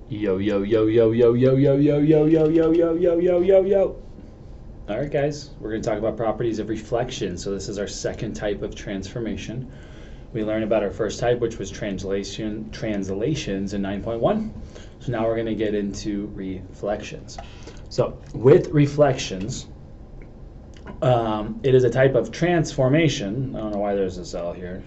Yo, yo, yo, yo, yo, yo, yo, yo, yo, yo, yo, yo, yo, yo, yo, yo. All right, guys, we're going to talk about properties of reflection. So this is our second type of transformation. We learned about our first type, which was translations in 9.1. So now we're going to get into reflections. So with reflections, it is a type of transformation. I don't know why there's this L here.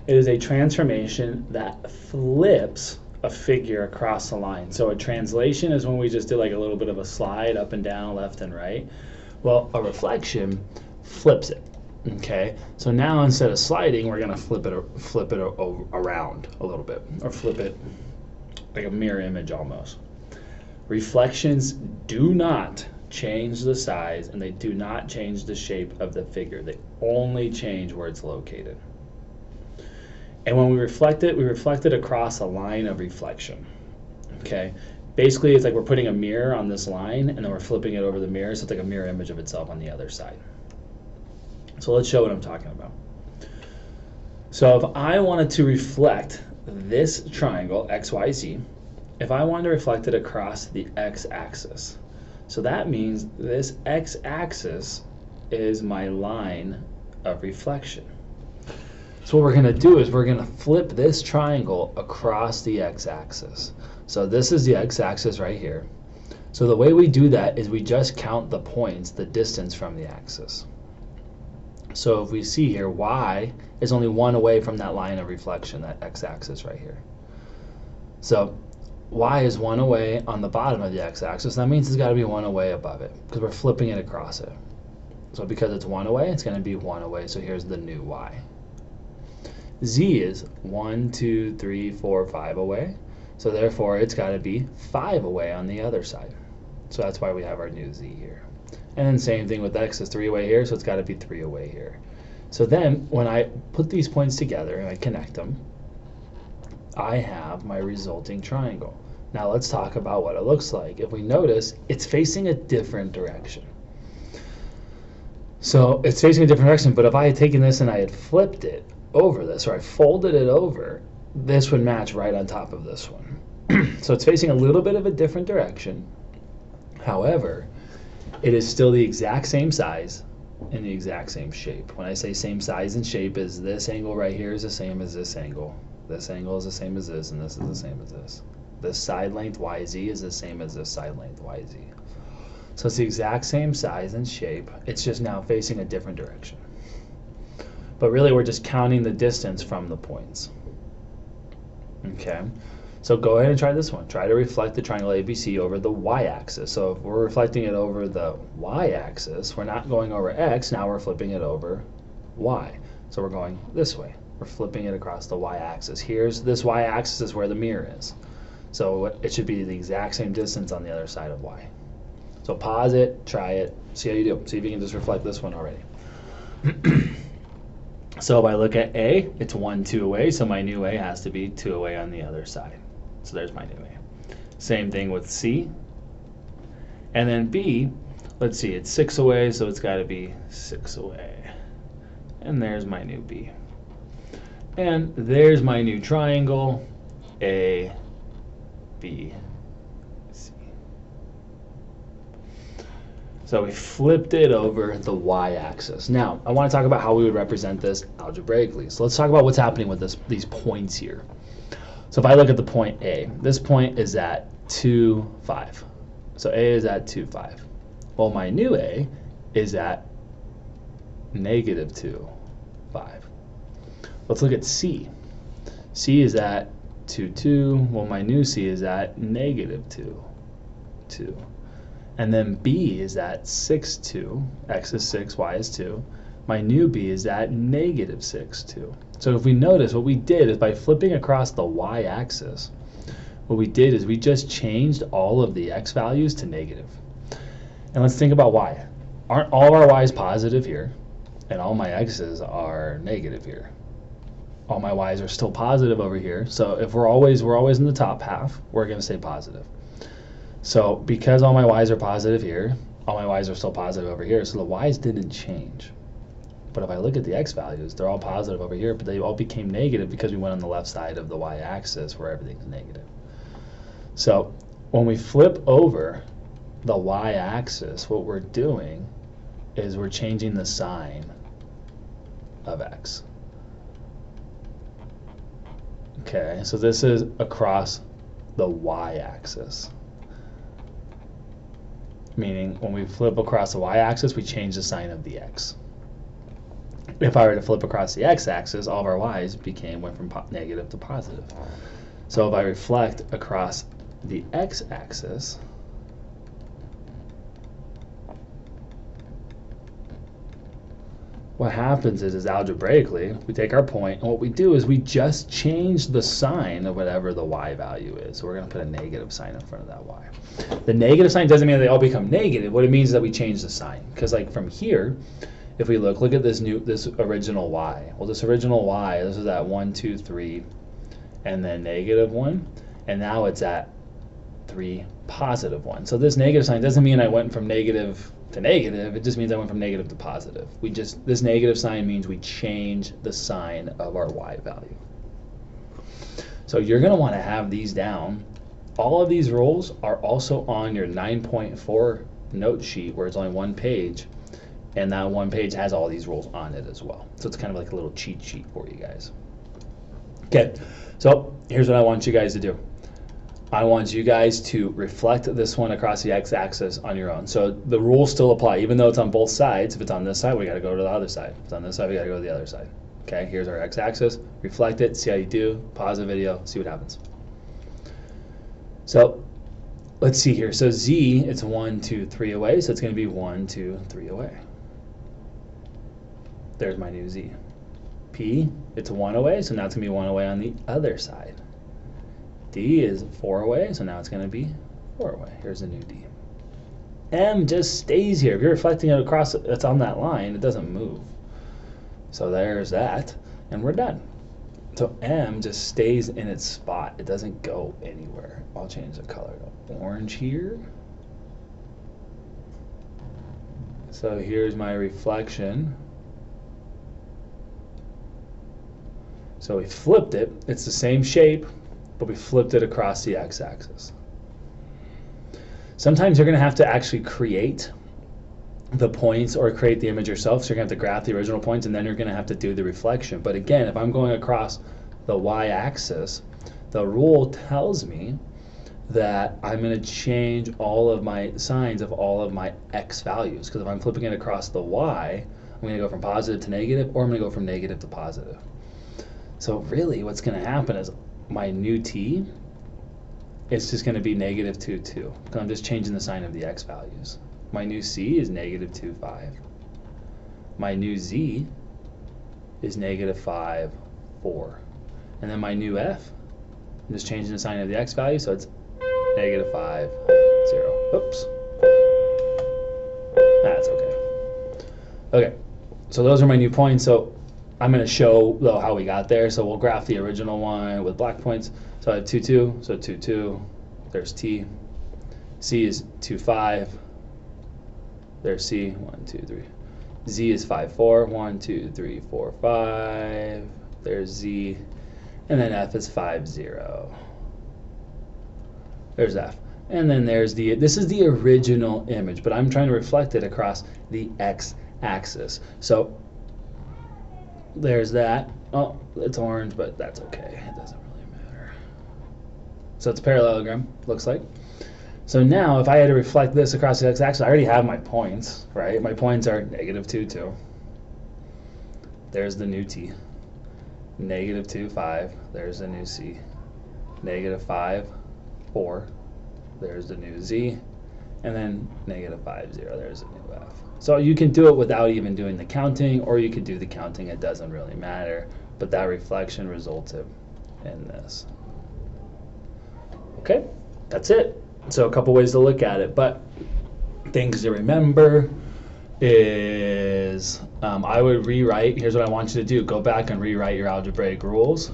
It is a transformation that flips a figure across the line. So a translation is when we just do like a little bit of a slide up and down, left and right. Well, a reflection flips it. Okay, so now instead of sliding, we're gonna flip it around a little bit, or flip it like a mirror image almost. Reflections do not change the size and they do not change the shape of the figure. They only change where it's located. And when we reflect it across a line of reflection. Okay, basically it's like we're putting a mirror on this line and then we're flipping it over the mirror, so it's like a mirror image of itself on the other side. So let's show what I'm talking about. So if I wanted to reflect this triangle, XYZ, if I wanted to reflect it across the x-axis, so that means this x-axis is my line of reflection. So what we're going to do is we're going to flip this triangle across the x-axis. So this is the x-axis right here. So the way we do that is we just count the points, the distance from the axis. So if we see here, y is only one away from that line of reflection, that x-axis right here. So y is one away on the bottom of the x-axis. That means it's got to be one away above it because we're flipping it across it. So because it's one away, it's going to be one away. So here's the new y. Z is 1, 2, 3, 4, 5 away. So therefore, it's got to be 5 away on the other side. So that's why we have our new Z here. And then same thing with X is 3 away here, so it's got to be 3 away here. So then when I put these points together and I connect them, I have my resulting triangle. Now let's talk about what it looks like. If we notice, it's facing a different direction. So it's facing a different direction, but if I had taken this and I had flipped it over this, or I folded it over, this would match right on top of this one. So it's facing a little bit of a different direction. However, it is still the exact same size and the exact same shape. When I say same size and shape, is this angle right here is the same as this angle. This angle is the same as this, and this is the same as this. This side length YZ is the same as this side length YZ. So it's the exact same size and shape. It's just now facing a different direction. But really, we're just counting the distance from the points. Okay, so go ahead and try this one. Try to reflect the triangle ABC over the y-axis. So if we're reflecting it over the y-axis, we're not going over x, now we're flipping it over y. So we're going this way. We're flipping it across the y-axis. Here's this y-axis is where the mirror is. So it should be the exact same distance on the other side of y. So pause it, try it, see how you do. See if you can just reflect this one already. So if I look at A, it's 1, 2 away, so my new A has to be 2 away on the other side. So there's my new A. Same thing with C. And then B, let's see, it's 6 away, so it's got to be 6 away. And there's my new B. And there's my new triangle, A, B, C. So we flipped it over the y-axis. Now, I want to talk about how we would represent this algebraically. So let's talk about what's happening with these points here. So if I look at the point A, this point is at 2, 5. So A is at 2, 5. Well, my new A is at negative 2, 5. Let's look at C. C is at 2, 2. Well, my new C is at negative 2, 2. And then B is at 6, 2. X is 6, Y is 2. My new B is at negative 6, 2. So if we notice, what we did is by flipping across the y-axis, what we did is we just changed all of the x values to negative. And let's think about y. Aren't all of our y's positive here? And all my x's are negative here. All my y's are still positive over here. So if we're always in the top half, we're going to stay positive. So because all my y's are positive here, all my y's are still positive over here, so the y's didn't change. But if I look at the x values, they're all positive over here, but they all became negative because we went on the left side of the y-axis where everything's negative. So when we flip over the y-axis, what we're doing is we're changing the sign of x. Okay, so this is across the y-axis. Meaning when we flip across the y-axis, we change the sign of the x. If I were to flip across the x-axis, all of our y's went from negative to positive. So if I reflect across the x-axis, what happens is algebraically, we take our point, and what we do is we just change the sign of whatever the y value is. So we're going to put a negative sign in front of that y. The negative sign doesn't mean they all become negative. What it means is that we change the sign. Because like from here, if we look at this original y. Well, this original y, this is at 1, 2, 3, and then negative 1. And now it's at 3, positive 1. So this negative sign doesn't mean I went from negative to negative, it just means I went from negative to positive. This negative sign means we change the sign of our y value. So you're going to want to have these down. All of these rules are also on your 9.4 note sheet where it's only one page, and that one page has all these rules on it as well. So it's kind of like a little cheat sheet for you guys. Okay, so here's what I want you guys to do. I want you guys to reflect this one across the x-axis on your own. So the rules still apply, even though it's on both sides. If it's on this side, we got to go to the other side. If it's on this side, we got to go to the other side. Okay, here's our x-axis. Reflect it, see how you do. Pause the video, see what happens. So let's see here. So z, it's 1, 2, 3 away, so it's going to be 1, 2, 3 away. There's my new z. P, it's 1 away, so now it's going to be 1 away on the other side. D is 4 away, so now it's going to be 4 away. Here's a new D. M just stays here. If you're reflecting it across, it's on that line, it doesn't move. So there's that, and we're done. So M just stays in its spot. It doesn't go anywhere. I'll change the color to orange here. So here's my reflection. So we flipped it. It's the same shape, but we flipped it across the x-axis. Sometimes you're going to have to actually create the points or create the image yourself, so you're going to have to graph the original points, and then you're going to have to do the reflection. But again, if I'm going across the y-axis, the rule tells me that I'm going to change all of my signs of all of my x values, because if I'm flipping it across the y, I'm going to go from positive to negative, or I'm going to go from negative to positive. So really what's going to happen is my new t, it's just going to be negative 2, 2. Because I'm just changing the sign of the x values. My new c is negative 2, 5. My new z is negative 5, 4. And then my new f, I'm just changing the sign of the x value, so it's negative 5, 0. Oops. That's okay. Okay, so those are my new points. So I'm going to show though how we got there. So we'll graph the original one with black points. So I have 2, 2, so 2, 2. There's T. C is 2, 5. There's C, 1, 2, 3. Z is 5, 4. 1, 2, 3, 4, 5. There's Z. And then F is 5, 0. There's F. And then there's this is the original image, but I'm trying to reflect it across the x-axis. So there's that. Oh, it's orange, but that's okay. It doesn't really matter. So it's a parallelogram, looks like. So now if I had to reflect this across the x-axis, I already have my points, right? My points are negative 2, 2. There's the new T. Negative 2, 5. There's the new C. Negative 5, 4. There's the new Z. And then negative 5, 0. There's the new F. So you can do it without even doing the counting, or you could do the counting. It doesn't really matter. But that reflection resulted in this. Okay, that's it. So a couple ways to look at it. But things to remember is I would rewrite. Here's what I want you to do. Go back and rewrite your algebraic rules.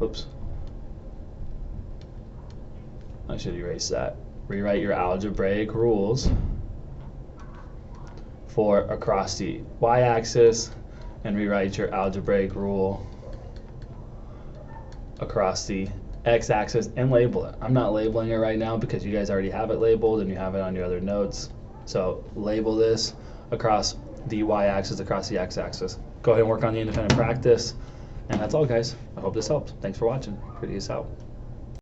Oops. I should erase that. Rewrite your algebraic rules for across the y-axis, and rewrite your algebraic rule across the x-axis and label it. I'm not labeling it right now because you guys already have it labeled and you have it on your other notes. So label this across the y-axis, across the x-axis. Go ahead and work on the independent practice. And that's all, guys. I hope this helps. Thanks for watching. Prettiest out.